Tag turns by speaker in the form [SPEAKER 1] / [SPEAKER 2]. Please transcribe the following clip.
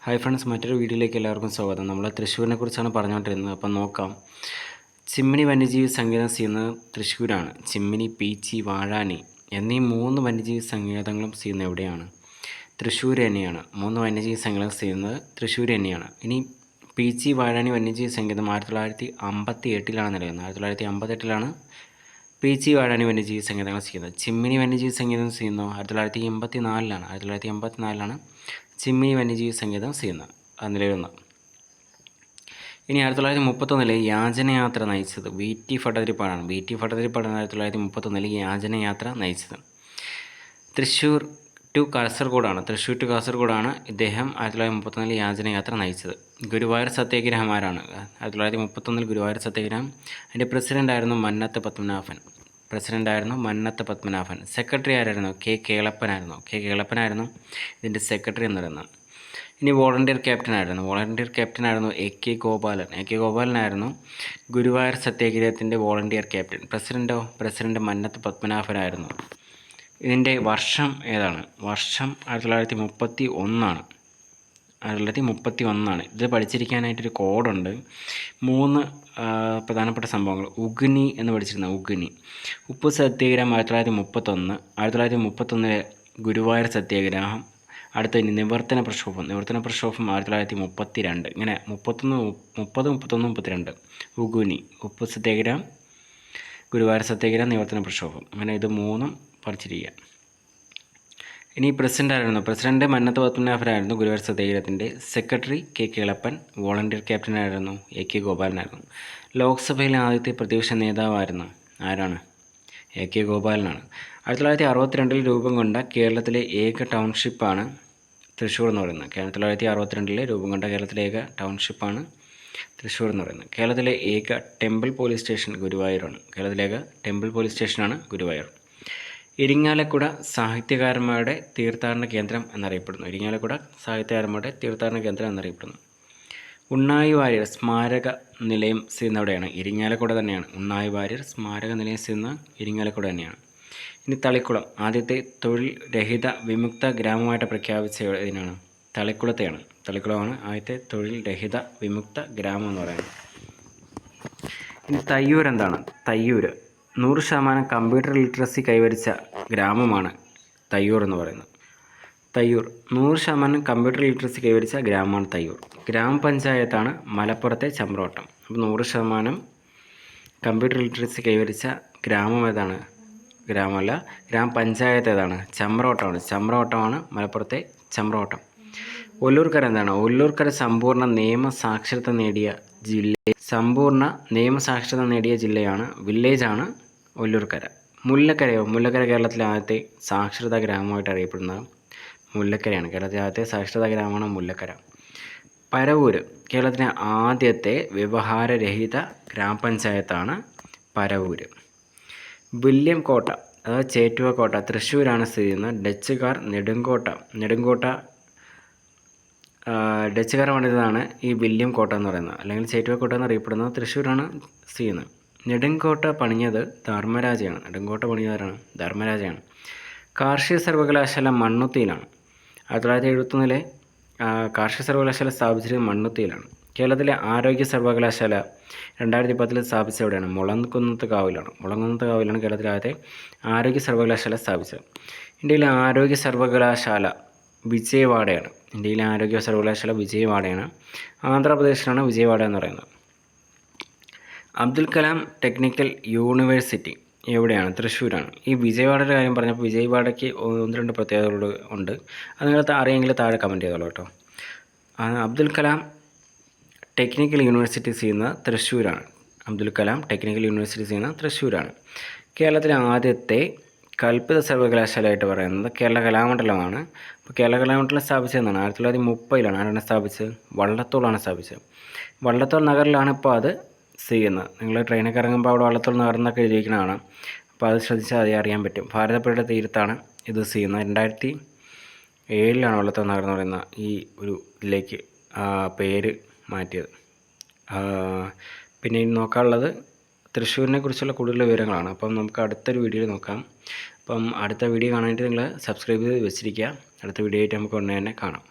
[SPEAKER 1] Hi friends, മറ്റൊരു വീഡിയോയിലേക്ക് എല്ലാവർക്കും സ്വാഗതം. നമ്മൾ തൃശ്ശൂരിനെ കുറിച്ചാണ് പറഞ്ഞുകൊണ്ടിരുന്നത്. അപ്പം നോക്കാം. ചിമ്മിനി വന്യജീവി സങ്കേതം ചെയ്യുന്നത് തൃശ്ശൂരാണ്. ചിമ്മിനി, പീച്ചി, വാഴാനി എന്നീ 3 വന്യജീവി സങ്കേതങ്ങളും ചെയ്യുന്നത് എവിടെയാണ്? തൃശ്ശൂർ തന്നെയാണ്. 3 വന്യജീവി സങ്കേതം ചെയ്യുന്നത് തൃശ്ശൂർ തന്നെയാണ്. ഇനി പീച്ചി, വാഴാനി വന്യജീവി സങ്കേതം 1958 നിലവിൽ. 1958 പീച്ചി, വാഴാനി വന്യജീവി സങ്കേതങ്ങൾ ചെയ്യുന്നത്. ചിമ്മിനി വന്യജീവി സങ്കേതം ചെയ്യുന്നത് 1984. 1984 ചിമ്മിനി വന്യജീവി സങ്കേതം ചെയ്യുന്നത് നിലവിൽ വന്നത്. ഇനി 1931 യാചനയാത്ര നയിച്ചത് വി.ടി. ഭട്ടതിരിപ്പാടാണ്. വി.ടി. ഭട്ടതിരിപ്പാടാണ് 1931 യാചനയാത്ര നയിച്ചത്. തൃശ്ശൂർ ടു കാസർഗോഡാണ് ഇദ്ദേഹം 1931 യാചനയാത്ര നയിച്ചത്. ഗുരുവായൂർ സത്യാഗ്രഹം ആരാണ്? 1931 ഗുരുവായൂർ സത്യാഗ്രഹം. അതിൻ്റെ പ്രസിഡൻ്റായിരുന്നു മന്നത്ത് പത്മനാഭൻ. സെക്രട്ടറി ആരായിരുന്നു? കെ കേളപ്പനായിരുന്നു ഇതിൻ്റെ സെക്രട്ടറി എന്ന് പറയുന്നത്. ഇനി വോളണ്ടിയർ ക്യാപ്റ്റനായിരുന്നു എ കെ ഗോപാലനായിരുന്നു ഗുരുവായൂർ സത്യാഗ്രഹത്തിൻ്റെ വോളണ്ടിയർ ക്യാപ്റ്റൻ. പ്രസിഡന്റ് മന്നത്ത് പത്മനാഭനായിരുന്നു. ഇതിൻ്റെ വർഷം ഏതാണ്? വർഷം 1931. ഇത് പഠിച്ചിരിക്കാനായിട്ടൊരു കോഡുണ്ട്. 3 പ്രധാനപ്പെട്ട സംഭവങ്ങൾ. ഉഗ്നി എന്ന് പഠിച്ചിരുന്ന ഉപ്പ് സത്യാഗ്രഹം 1931. 1931 ഗുരുവായൂർ സത്യാഗ്രഹം. അടുത്ത നിവർത്തന പ്രക്ഷോഭം 1932. ഇങ്ങനെ 30, ഉഗ്നി, ഉപ്പ് സത്യാഗ്രഹം, ഗുരുവായൂർ സത്യാഗ്രഹം, നിവർത്തന പ്രക്ഷോഭം. അങ്ങനെ ഇത് 3 പഠിച്ചിരിക്കുക. ഇനി പ്രസിഡന്റ് മന്നത്ത് പത്മനാഭനായിരുന്നു ഗുരുവായൂർ സത്യാഗ്രഹത്തിൻ്റെ. Secretary K Kelappan. വോളണ്ടിയർ ക്യാപ്റ്റനായിരുന്നു എ കെ ഗോപാലനായിരുന്നു. ലോക്സഭയിലെ ആദ്യത്തെ പ്രതിപക്ഷ നേതാവായിരുന്നു ആരാണ്? A K ഗോപാലനാണ്. 1962 രൂപം കൊണ്ട കേരളത്തിലെ ഏക ടൗൺഷിപ്പാണ് തൃശ്ശൂർ എന്ന് പറയുന്നത്. 1962 രൂപം കൊണ്ട കേരളത്തിലെ ഏക ടൗൺഷിപ്പാണ് തൃശ്ശൂർ എന്ന് പറയുന്നത്. കേരളത്തിലെ ഏക ടെമ്പിൾ പോലീസ് സ്റ്റേഷൻ ഗുരുവായൂരാണ്. ഗുരുവായൂർ. ഇരിങ്ങാലക്കുട സാഹിത്യകാരന്മാരുടെ തീർത്ഥാടന കേന്ദ്രം എന്നറിയപ്പെടുന്നു. ഉണ്ണായി വാര്യർ സ്മാരക നിലയം ചെയ്യുന്ന എവിടെയാണ്? ഇരിങ്ങാലക്കുട തന്നെയാണ്. ഉണ്ണായി വാര്യർ സ്മാരക നിലയം ചെയ്യുന്ന ഇരിങ്ങാലക്കുട തന്നെയാണ്. ഇനി തളിക്കുളം ആദ്യത്തെ തൊഴിൽ രഹിത വിമുക്ത ഗ്രാമമായിട്ട് പ്രഖ്യാപിച്ച ഇതിനാണ്? തളിക്കുളത്തെയാണ്. തളിക്കുളമാണ് ആദ്യത്തെ തൊഴിൽ രഹിത വിമുക്ത ഗ്രാമം എന്ന് പറയുന്നത്. ഇനി തയ്യൂർ എന്താണ്? 100% കമ്പ്യൂട്ടർ ലിറ്ററസി കൈവരിച്ച ഗ്രാമമാണ് തയ്യൂർ എന്ന് പറയുന്നത്. 100% കമ്പ്യൂട്ടർ ലിറ്ററസി കൈവരിച്ച ഗ്രാമമാണ് തയ്യൂർ. ഗ്രാമപഞ്ചായത്താണ് മലപ്പുറത്തെ ചമ്രവട്ടം. അപ്പോൾ 100% കമ്പ്യൂട്ടർ ലിറ്ററസി കൈവരിച്ച ഗ്രാമം ഏതാണ്? ഗ്രാമപഞ്ചായത്ത് ഏതാണ്? ചമ്രവട്ടമാണ് മലപ്പുറത്തെ ചമ്രവട്ടം. ഒല്ലൂർക്കര എന്താണ്? ഒല്ലൂർക്കര സമ്പൂർണ്ണ നിയമസാക്ഷരത നേടിയ ജില്ലയാണ്, വില്ലേജാണ് ഒല്ലൂർക്കര. മുല്ലക്കര കേരളത്തിലെ ആദ്യത്തെ സാക്ഷരതാ ഗ്രാമമായിട്ട് അറിയപ്പെടുന്നത് മുല്ലക്കരയാണ്. കേരളത്തിലെ ആദ്യത്തെ സാക്ഷരതാ ഗ്രാമമാണ് മുല്ലക്കര. പരവൂര് കേരളത്തിലെ ആദ്യത്തെ വ്യവഹാരരഹിത ഗ്രാമപഞ്ചായത്താണ് പരവൂര്. വില്യം കോട്ട അതായത് ചേറ്റുവ കോട്ട തൃശ്ശൂരാണ് സ്ഥിതി ചെയ്യുന്നത്. ഡച്ചുകാർ പണിതതാണ് ഈ വില്യം കോട്ട എന്ന് പറയുന്നത്, അല്ലെങ്കിൽ ചേറ്റുവ കോട്ട എന്നറിയപ്പെടുന്നത് തൃശ്ശൂരാണ് സ്ഥിതി ചെയ്യുന്നത്. നെടുങ്കോട്ട പണിഞ്ഞത് ധർമ്മരാജയാണ്. കാർഷിക സർവകലാശാല മണ്ണുത്തിയിലാണ്. 1971 കാർഷിക സർവകലാശാല സ്ഥാപിച്ചത് മണ്ണുത്തിയിലാണ്. കേരളത്തിലെ ആരോഗ്യ സർവകലാശാല 2010 സ്ഥാപിച്ചത് എവിടെയാണ്? മുളങ്കുന്നത്ത് കാവിലാണ് കേരളത്തിലെ ആദ്യത്തെ ആരോഗ്യ സർവകലാശാല സ്ഥാപിച്ചത്. ഇന്ത്യയിലെ ആരോഗ്യ സർവകലാശാല വിജയവാഡയാണ്. ആന്ധ്രാപ്രദേശിലാണ് വിജയവാഡ എന്ന് പറയുന്നത്. അബ്ദുൽ കലാം ടെക്നിക്കൽ യൂണിവേഴ്സിറ്റി എവിടെയാണ്? തൃശ്ശൂരാണ്. ഈ വിജയവാഡയുടെ കാര്യം പറഞ്ഞപ്പോൾ വിജയവാഡയ്ക്ക് 1-2 പ്രത്യേകതകൾ ഉണ്ട്. അത് നിങ്ങൾ അറിയെങ്കിൽ താഴെ കമൻറ്റ് ചെയ്തോളൂ കേട്ടോ. അബ്ദുൽ കലാം ടെക്നിക്കൽ യൂണിവേഴ്സിറ്റി ചെയ്യുന്ന തൃശ്ശൂരാണ്. കേരളത്തിലെ ആദ്യത്തെ കൽപ്പിത സർവകലാശാലയായിട്ട് പറയുന്നത് കേരള കലാമണ്ഡലമാണ്. അപ്പോൾ കേരള കലാമണ്ഡലം സ്ഥാപിച്ചതെന്നാണ് 1930. ആരാണ് സ്ഥാപിച്ചത്? വള്ളത്തോളാണ് സ്ഥാപിച്ചത്. വള്ളത്തോൾ നഗറിലാണ് ഇപ്പോൾ അത് ചെയ്യുന്നത്. നിങ്ങൾ ട്രെയിനൊക്കെ ഇറങ്ങുമ്പോൾ അവിടെ വള്ളത്തോൾ നഗർ എന്നൊക്കെ എഴുതിയിരിക്കുന്നതാണ്. അപ്പോൾ അത് ശ്രദ്ധിച്ചാൽ അത് അറിയാൻ പറ്റും. ഭാരതപ്പുഴയുടെ തീരത്താണ് ഇത് ചെയ്യുന്നത്. 2007 വള്ളത്തോൾ നഗർ എന്ന് പറയുന്ന ഈ ഒരു ഇതിലേക്ക് പേര് മാറ്റിയത്. പിന്നെ ഇനി നോക്കാനുള്ളത് തൃശ്ശൂരിനെ കുറിച്ചുള്ള കൂടുതൽ വിവരങ്ങളാണ്. അപ്പം നമുക്ക് അടുത്തൊരു വീഡിയോയിൽ നോക്കാം. അപ്പം അടുത്ത വീഡിയോ കാണാനായിട്ട് നിങ്ങൾ സബ്സ്ക്രൈബ് ചെയ്ത് വെച്ചിരിക്കുക. അടുത്ത വീഡിയോ ആയിട്ട് നമുക്ക് ഉടനെ തന്നെ കാണാം.